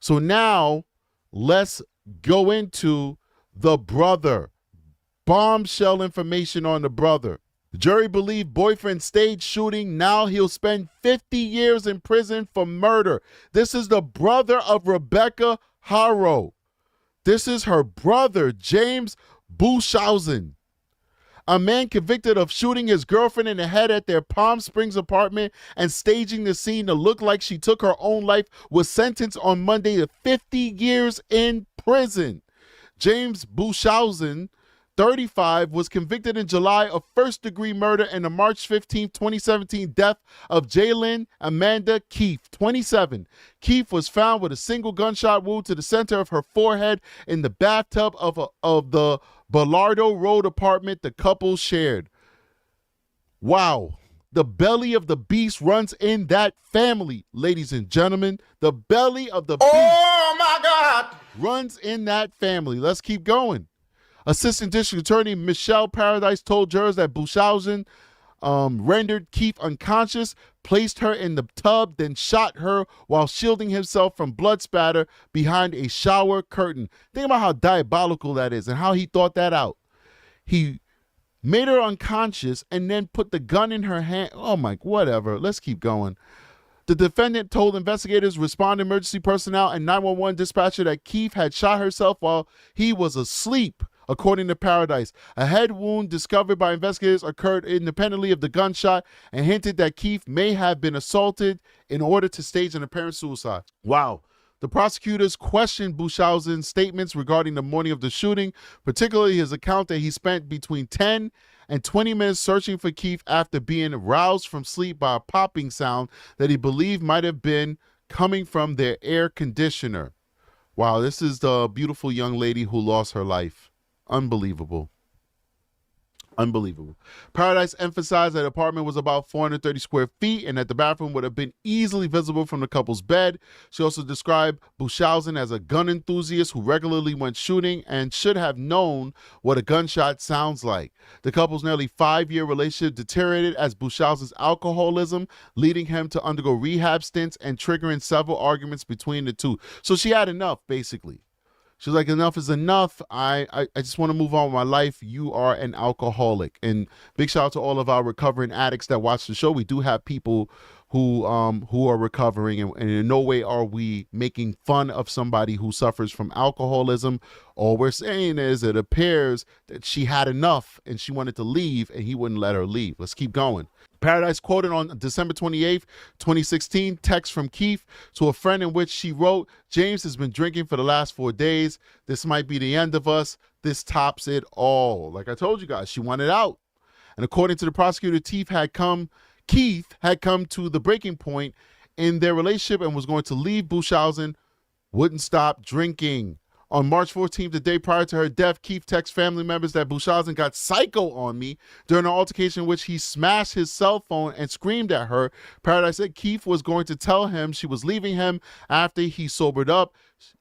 So now let's go into the brother. Bombshell information on the brother. The jury believed boyfriend staged shooting. Now he'll spend 50 years in prison for murder. This is the brother of Rebecca Haro. This is her brother, James Beushausen. A man convicted of shooting his girlfriend in the head at their Palm Springs apartment and staging the scene to look like she took her own life was sentenced on Monday to 50 years in prison. James Beushausen, 35, was convicted in July of first-degree murder in the March 15, 2017 death of Jalen Amanda Keefe, 27. Keefe was found with a single gunshot wound to the center of her forehead in the bathtub of the Bellardo Road apartment the couple shared. Wow. The belly of the beast runs in that family, ladies and gentlemen. The belly of the beast, oh my God, runs in that family. Let's keep going. Assistant District Attorney Michelle Paradise told jurors that Beushausen rendered Keefe unconscious, placed her in the tub, then shot her while shielding himself from blood spatter behind a shower curtain. Think about how diabolical that is and how he thought that out. He made her unconscious and then put the gun in her hand. Oh my, whatever. Let's keep going. The defendant told investigators, responding emergency personnel, and 911 dispatcher that Keefe had shot herself while he was asleep. According to Paradise, a head wound discovered by investigators occurred independently of the gunshot and hinted that Keefe may have been assaulted in order to stage an apparent suicide. Wow. The prosecutors questioned Beushausen's statements regarding the morning of the shooting, particularly his account that he spent between 10 and 20 minutes searching for Keefe after being roused from sleep by a popping sound that he believed might have been coming from their air conditioner. Wow, this is the beautiful young lady who lost her life. Unbelievable. Unbelievable. Paradise emphasized that the apartment was about 430 square feet and that the bathroom would have been easily visible from the couple's bed. She also described Beushausen as a gun enthusiast who regularly went shooting and should have known what a gunshot sounds like. The couple's nearly 5-year relationship deteriorated as Beushausen's alcoholism, leading him to undergo rehab stints and triggering several arguments between the two. So she had enough, basically. She's like, enough is enough. I just want to move on with my life. You are an alcoholic. And big shout out to all of our recovering addicts that watch the show. We do have people who are recovering, and in no way are we making fun of somebody who suffers from alcoholism. All we're saying is it appears that she had enough and she wanted to leave and he wouldn't let her leave. Let's keep going. Paradise quoted on December 28th, 2016, text from Keefe to a friend in which she wrote, "James has been drinking for the last 4 days. This might be the end of us. This tops it all." Like I told you guys, she wanted out. And according to the prosecutor, Keith had come to the breaking point in their relationship and was going to leave. Beushausen wouldn't stop drinking. On March 14th, the day prior to her death, Keefe texted family members that Beushausen got psycho on me during an altercation in which he smashed his cell phone and screamed at her. Paradise said Keefe was going to tell him she was leaving him after he sobered up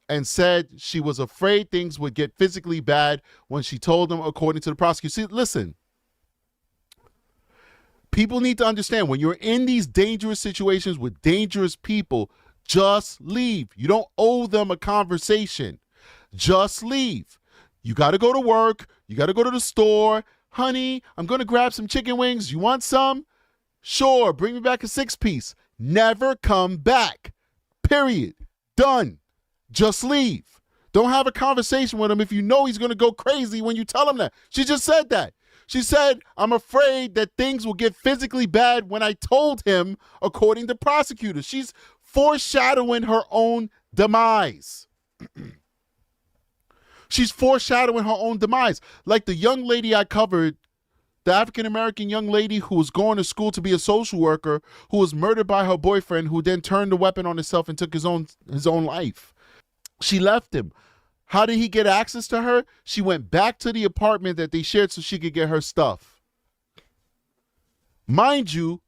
and said she was afraid things would get physically bad when she told him, according to the prosecutor. See, listen. People need to understand when you're in these dangerous situations with dangerous people, just leave. You don't owe them a conversation. Just leave. You got to go to work. You got to go to the store. Honey, I'm going to grab some chicken wings. You want some? Sure. Bring me back a 6-piece. Never come back. Period. Done. Just leave. Don't have a conversation with him if you know he's going to go crazy when you tell him that. She just said that. She said, I'm afraid that things will get physically bad when I told him, according to prosecutors. She's foreshadowing her own demise. She's foreshadowing her own demise. Like the young lady I covered, the African-American young lady who was going to school to be a social worker, who was murdered by her boyfriend, who then turned the weapon on himself and took his own life. She left him. How did he get access to her? She went back to the apartment that they shared so she could get her stuff. Mind you,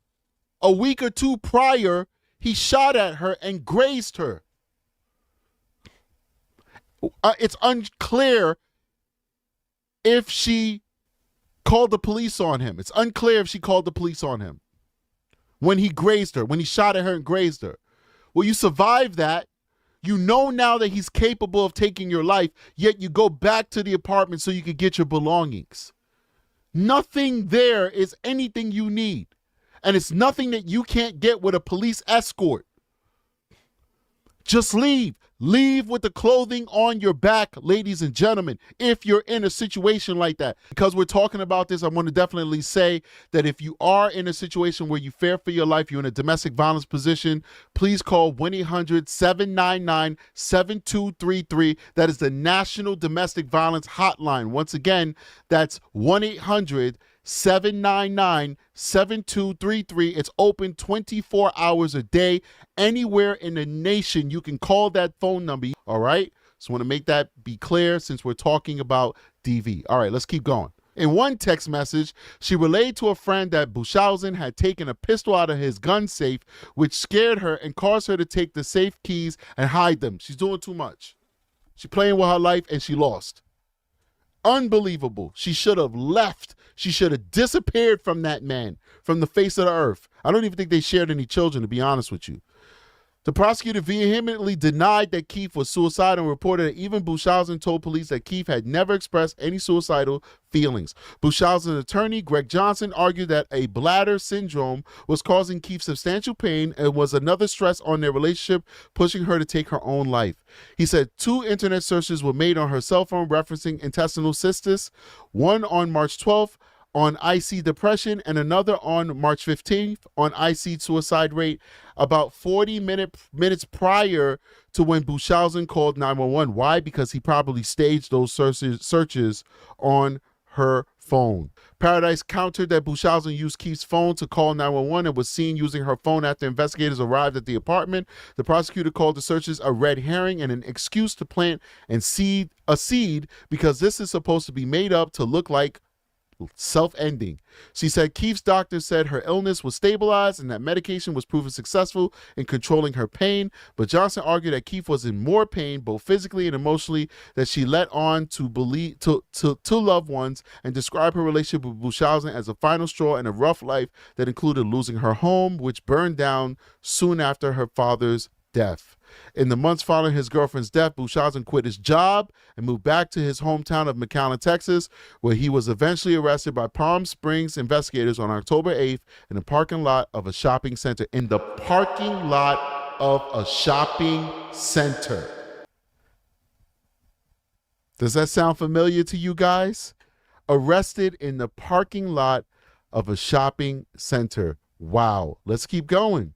a week or two prior, he shot at her and grazed her. It's unclear if she called the police on him. It's unclear if she called the police on him when he grazed her, when he shot at her and grazed her. Well, you survived that. You know now that he's capable of taking your life, yet you go back to the apartment so you can get your belongings. Nothing there is anything you need. And it's nothing that you can't get with a police escort. Just leave. Leave with the clothing on your back, ladies and gentlemen, if you're in a situation like that. Because we're talking about this, I want to definitely say that if you are in a situation where you fear for your life, you're in a domestic violence position, please call 1-800-799-7233. That is the National Domestic Violence Hotline. Once again, that's 1-800-799-7233. It's open 24 hours a day. Anywhere in the nation, you can call that phone number. All right? So I want to make that be clear since we're talking about DV. All right, let's keep going. In one text message, she relayed to a friend that Beuschausen had taken a pistol out of his gun safe, which scared her and caused her to take the safe keys and hide them. She's doing too much. She's playing with her life and she lost. Unbelievable. She should have left. She should have disappeared from that man, from the face of the earth. I don't even think they shared any children, to be honest with you. The prosecutor vehemently denied that Keith was suicidal and reported that even Beuschausen told police that Keith had never expressed any suicidal feelings. Beuschausen's attorney, Greg Johnson, argued that a bladder syndrome was causing Keith substantial pain and was another stress on their relationship, pushing her to take her own life. He said 2 internet searches were made on her cell phone referencing intestinal cystis, one on March 12th, on IC depression, and another on March 15th on IC suicide rate, about 40 minutes prior to when Beuschausen called 911. Why? Because he probably staged those searches on her phone. Paradise countered that Beuschausen used Keith's phone to call 911 and was seen using her phone after investigators arrived at the apartment. The prosecutor called the searches a red herring and an excuse to plant a seed because this is supposed to be made up to look like self-ending. She said Keith's doctor said her illness was stabilized and that medication was proven successful in controlling her pain, but Johnson argued that Keith was in more pain, both physically and emotionally, that she let on to believe to loved ones, and described her relationship with Beuschausen as a final straw in a rough life that included losing her home, which burned down soon after her father's death. In the months following his girlfriend's death, Beuschausen quit his job and moved back to his hometown of McAllen, Texas, where he was eventually arrested by Palm Springs investigators on October 8th in the parking lot of a shopping center. In the parking lot of a shopping center. Does that sound familiar to you guys? Arrested in the parking lot of a shopping center. Wow. Let's keep going.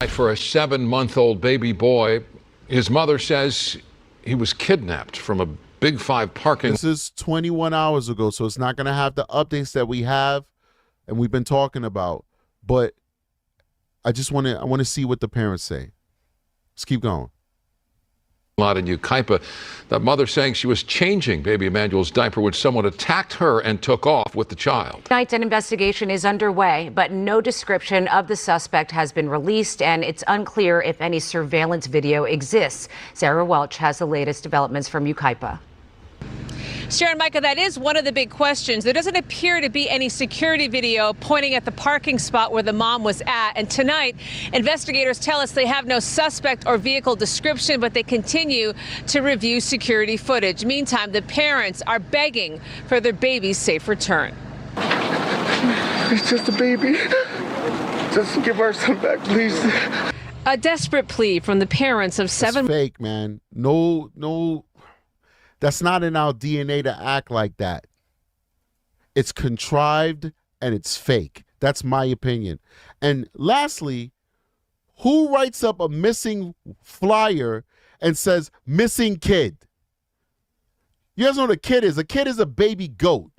For a 7-month-old baby boy, his mother says he was kidnapped from a Big 5 parking. This is 21 hours ago, so it's not going to have the updates that we have and we've been talking about. But I want to see what the parents say. Let's keep going. Lot in Yupaica. That mother saying she was changing baby Emmanuel's diaper when someone attacked her and took off with the child. Tonight, an investigation is underway, but no description of the suspect has been released, and it's unclear if any surveillance video exists. Sarah Welch has the latest developments from Yucaipa. Sharon, Micah, that is one of the big questions. There doesn't appear to be any security video pointing at the parking spot where the mom was at. And tonight, investigators tell us they have no suspect or vehicle description, but they continue to review security footage. Meantime, the parents are begging for their baby's safe return. It's just a baby. Just give our son back, please. A desperate plea from the parents of 7. It's fake, man. No. That's not in our DNA to act like that. It's contrived and it's fake. That's my opinion. And lastly, who writes up a missing flyer and says missing kid? You guys know what a kid is? A kid is a baby goat.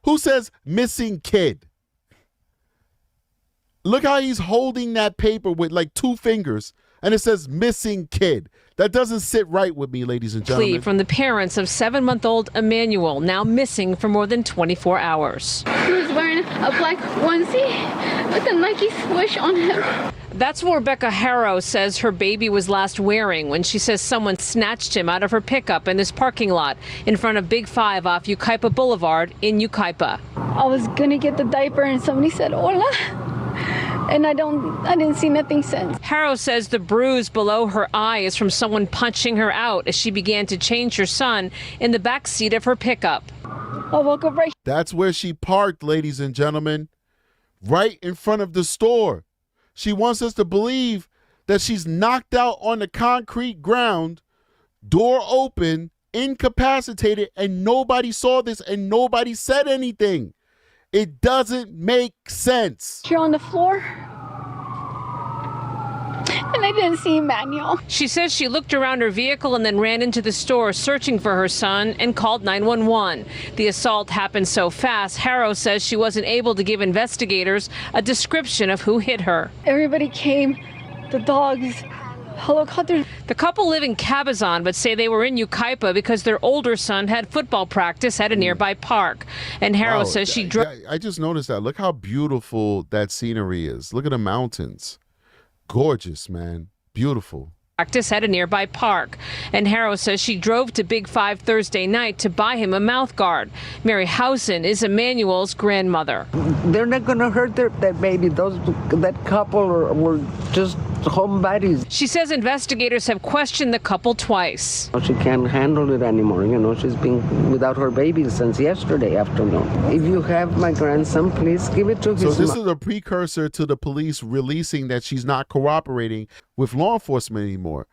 Who says missing kid? Look how he's holding that paper with like 2 fingers and it says missing kid. That doesn't sit right with me, ladies and gentlemen. Plea from the parents of 7-month-old Emmanuel, now missing for more than 24 hours. He was wearing a black onesie with a Nike swoosh on him. That's what Rebecca Haro says her baby was last wearing when she says someone snatched him out of her pickup in this parking lot in front of Big 5 off Yucaipa Boulevard in Yucaipa. I was gonna get the diaper and somebody said, hola. and I didn't see nothing since. Haro says the bruise below her eye is from someone punching her out as she began to change her son in the back seat of her pickup. I woke up right. That's where she parked, ladies and gentlemen, right in front of the store. She wants us to believe that she's knocked out on the concrete ground, door open, incapacitated, and nobody saw this and nobody said anything. It doesn't make sense. Here on the floor, and I didn't see Emmanuel. She says she looked around her vehicle and then ran into the store searching for her son and called 911. The assault happened so fast, Haro says she wasn't able to give investigators a description of who hit her. Everybody came, the dogs, helicopters. The couple live in Cabazon but say they were in Yucaipa because their older son had football practice at a nearby park. And Haro says she drove. I just noticed that. Look how beautiful that scenery is. Look at the mountains. Gorgeous, man. Beautiful. Practice at a nearby park. And Haro says she drove to Big 5 Thursday night to buy him a mouthguard. Mary Housen is Emmanuel's grandmother. They're not going to hurt that baby. That couple were just homebodies. She says investigators have questioned the couple twice. She can't handle it anymore. You know, she's been without her baby since yesterday afternoon. If you have my grandson, please give it to his mom. So this is a precursor to the police releasing that she's not cooperating with law enforcement anymore.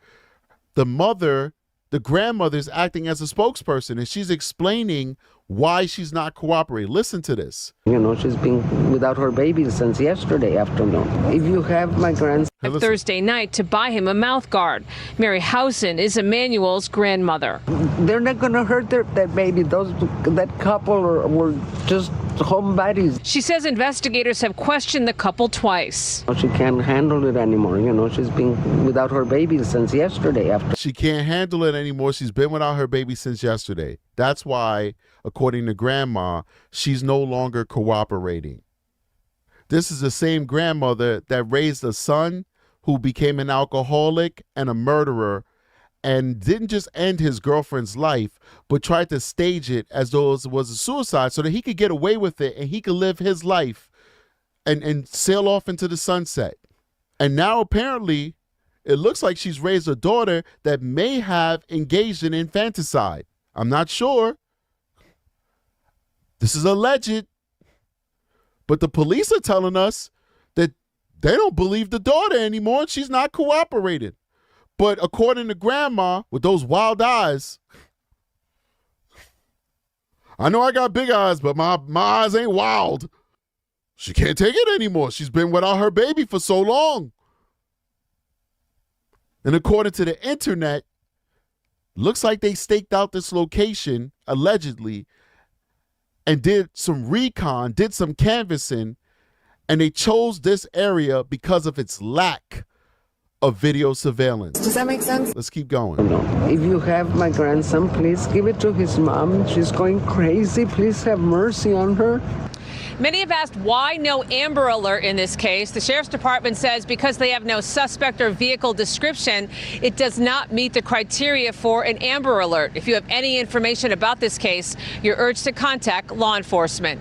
The mother, the grandmother, is acting as a spokesperson, and she's explaining why she's not cooperating. Listen to this. You know, she's been without her baby since yesterday afternoon. If you have my grandson. Thursday night to buy him a mouthguard. Mary Housen is Emmanuel's grandmother. They're not going to hurt that baby. That couple were just homebodies. She says investigators have questioned the couple twice. She can't handle it anymore. You know, she's been without her baby since yesterday after. She can't handle it anymore. She's been without her baby since yesterday. That's why, according to grandma, she's no longer cooperating. This is the same grandmother that raised a son who became an alcoholic and a murderer and didn't just end his girlfriend's life, but tried to stage it as though it was a suicide so that he could get away with it and he could live his life and sail off into the sunset. And now apparently it looks like she's raised a daughter that may have engaged in infanticide. I'm not sure. This is alleged. But the police are telling us that they don't believe the daughter anymore and she's not cooperating. But according to grandma, with those wild eyes, I know I got big eyes, but my eyes ain't wild. She can't take it anymore. She's been without her baby for so long. And according to the internet, looks like they staked out this location, allegedly, and did some recon, did some canvassing, and they chose this area because of its lack of video surveillance. Does that make sense? Let's keep going. If you have my grandson, please give it to his mom. She's going crazy. Please have mercy on her. Many have asked why no Amber Alert in this case. The Sheriff's Department says because they have no suspect or vehicle description, it does not meet the criteria for an Amber Alert. If you have any information about this case, you're urged to contact law enforcement.